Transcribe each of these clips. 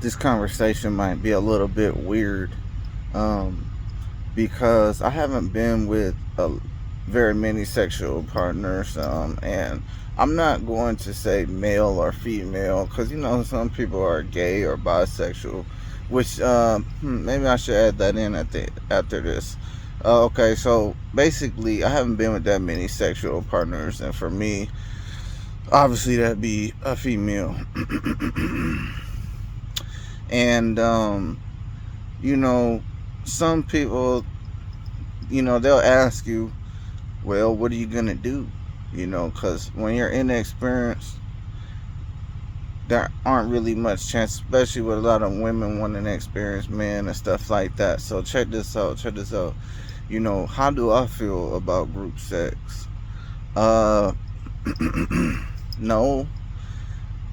this conversation might be a little bit weird, um, because I haven't been with very many sexual partners, and I'm not going to say male or female because some people are gay or bisexual, which maybe I should add that in after this. Okay, so basically, I haven't been with that many sexual partners, and for me, obviously that'd be a female. And you know, some people, they'll ask you, well, what are you gonna do? Because when you're inexperienced, there aren't really much chance, especially with a lot of women wanting experienced men and stuff like that. So check this out. Check this out. How do I feel about group sex? Uh, no,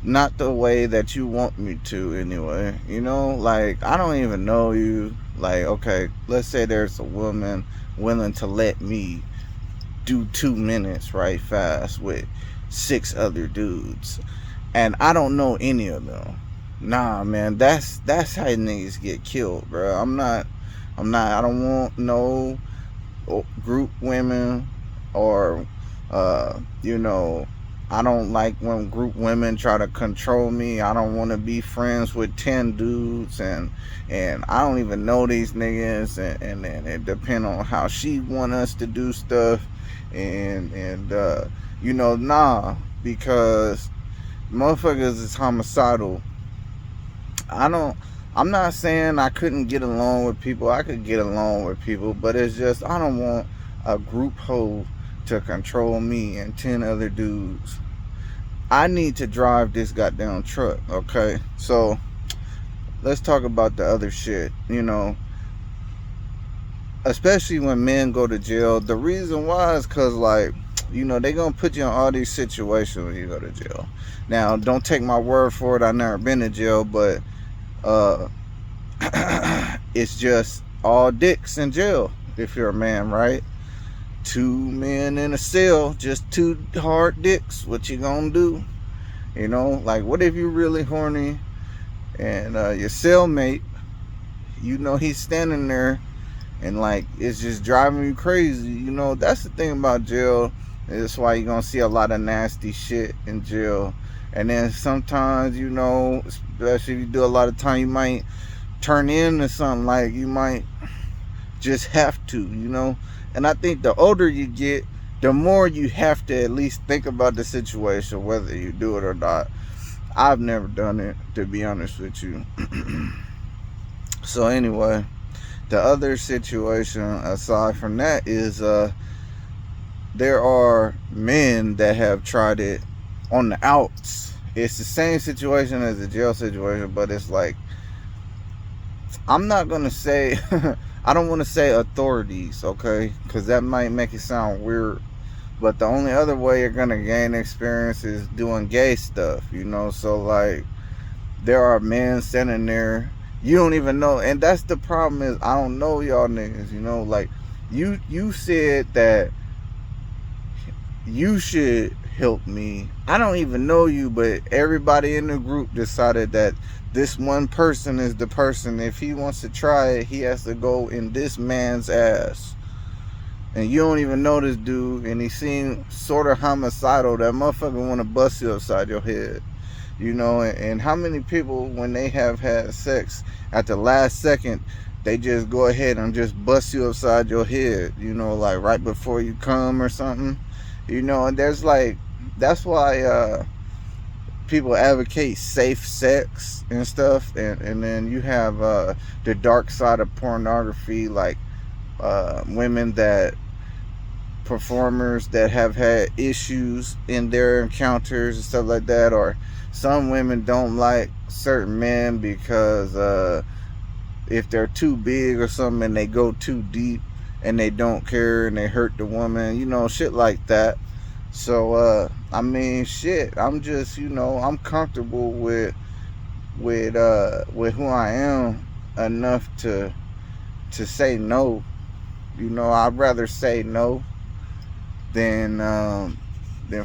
not the way that you want me to, anyway. Like, I don't even know you. Like, okay, let's say there's a woman willing to let me do 2 minutes right fast with 6 other dudes, and I don't know any of them. Nah, man, that's how niggas get killed, bro. I'm not. I don't want no group women, or you know I don't like when group women try to control me. I don't want to be friends with 10 dudes, and I don't even know these niggas, and it depend on how she want us to do stuff, and nah, because motherfuckers is homicidal. I don't. I'm not saying I couldn't get along with people. I could get along with people, but it's just I don't want a group hoe to control me and 10 other dudes. I need to drive this goddamn truck. Okay, so let's talk about the other shit. Especially when men go to jail. The reason why is because, like, they gonna put you in all these situations when you go to jail. Now, don't take my word for it. I've never been to jail, but uh it's just all dicks in jail if you're a man, right? 2 men in a cell, just two hard dicks. What you gonna do? Like, what if you really horny and your cellmate, he's standing there, and like it's just driving you crazy. That's the thing about jail. That's why you're gonna see a lot of nasty shit in jail. And then sometimes, especially if you do a lot of time, you might turn into something. Like, you might just have to, And I think the older you get, the more you have to at least think about the situation, whether you do it or not. I've never done it, to be honest with you. So anyway, the other situation aside from that is there are men that have tried it on the outs. It's the same situation as the jail situation, but it's like, I'm not gonna say I don't want to say authorities, okay, because that might make it sound weird. But the only other way you're gonna gain experience is doing gay stuff. So, like, there are men standing there, you don't even know. And that's the problem, is I don't know y'all niggas. Like, you said that you should help me. I don't even know you, but everybody in the group decided that this one person is the person. If he wants to try it, he has to go in this man's ass. And you don't even know this dude, and he seemed sort of homicidal. That motherfucker want to bust you upside your head. And how many people, when they have had sex, at the last second, they just go ahead and just bust you upside your head, like right before you come or something. And there's like, that's why people advocate safe sex and stuff. And then you have the dark side of pornography, like women that, performers that have had issues in their encounters and stuff like that. Or some women don't like certain men because if they're too big or something, and they go too deep and they don't care and they hurt the woman, shit like that. So I mean, shit, I'm just, I'm comfortable with who I am enough to say no. I'd rather say no than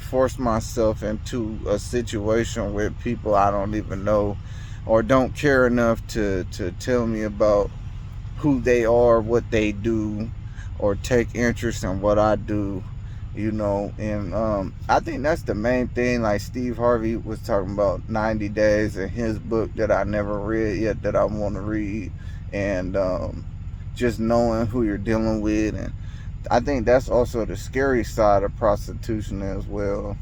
force myself into a situation with people I don't even know, or don't care enough to tell me about who they are, what they do, or take interest in what I do, you know. And I think that's the main thing. Like Steve Harvey was talking about 90 Days in his book that I never read yet that I want to read, and just knowing who you're dealing with. And I think that's also the scary side of prostitution as well.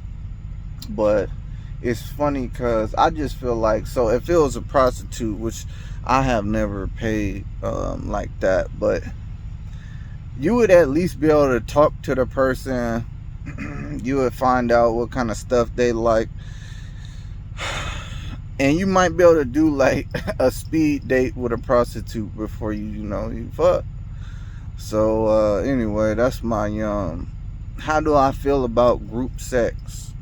But it's funny because I just feel like, so if it was a prostitute, which I have never paid like that, but you would at least be able to talk to the person. You would find out what kind of stuff they like, and you might be able to do like a speed date with a prostitute before you fuck. So anyway, that's my how do I feel about group sex?